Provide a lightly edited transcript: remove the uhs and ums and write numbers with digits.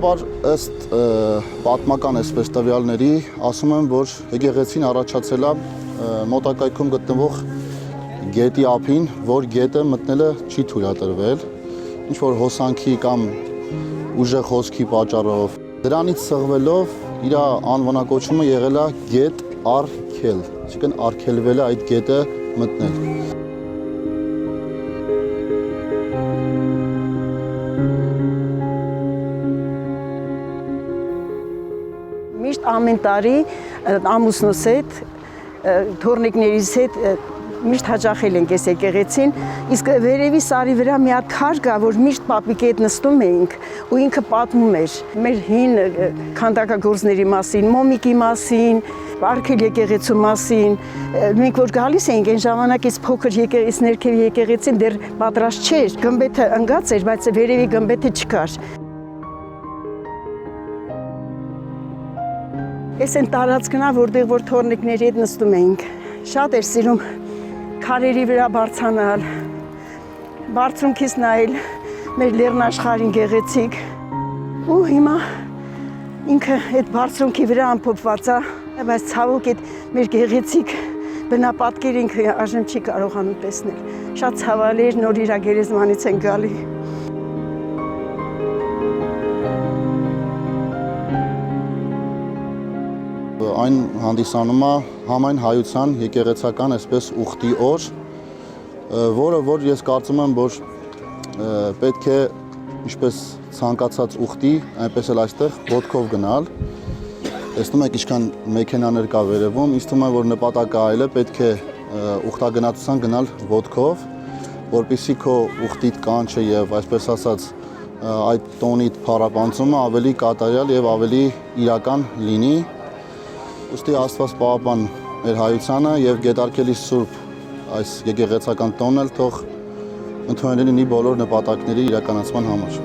Սովորաբար ըստ պատմական այսպես տվյալների ասում են, որ եկեղեցին առաջացել է մոտակայքում գտնվող գետի ափին, որ գետը մտնելը չի թույլատրվել, ինչ որ հոսանքի կամ ուժեղ հոսքի պատճառով։ Դրանից սղվելով իր անվանակոչումը եղել է գետ Արքել, այսինքն արգելվել է այդ գետը մտնել։ Միշտ ամեն տարի ամուսնուս հետ, թորնիկներիս հետ միշտ հաճախել ենք այս եկեղեցին, իսկ վերևի սարի վրա մի հատ քար կա, որ միշտ պապիկի հետ նստում էինք ու ինքը պատմում էր մեր հին քանդակագործների մասին, մոմիկի մասին, Արքել եկեղեցու մասին։ Մենք որ գալիս էինք այն ժամանակից փոքր եկեղեցի ներքև եկեղեցին դեռ պատրաստ չէր, գմբեթը ընկած էր, բայց վերևի գմբեթը չկար։ Այս են տարածքն է, որտեղ որ թորնիկների հետ նստում էինք։ Շատ էր սիրում քարերի վրա բարձրանալ, բարձունքից նայել մեր լեռնաշխարհին գեղեցիկ։ Ու հիմա ինքը այդ բարձունքի վրա ամփոփված է, բայց ցավոք այդ մեր գեղեցիկ բնապատկերը ինքը այժմ չի կարողանում տեսնել։ Շատ ցավալի էր, նոր իր գերեզմանից են գալի։ Այն հանդիսանում է համայն հայության եկեղեցական այսպես ուխտի օր, որ ես կարծում եմ, որ պետք է ինչպես ցանկացած ուխտի, այնպես էլ այստեղ ոտքով գնալ։ Տեսնում եք ինչքան մեքենաներ կա վերևում, ինձ թվում է, որ նպատակը այլ է, պետք է ուխտագնացության գնալ ոտքով, որպեսզի քո ուխտիդ կանչը եւ այսպես ասած այդ տոնիդ փառապանցումը ավելի կատարյալ եւ ավելի իրական լինի։ Ուստի Աստված պահապան մեր հայությանը եւ Գետառքելի Սուրբ այս եկեղեցական տոնն էլ թող ընդունելի լինի բոլոր նպատակների իրականացման համար։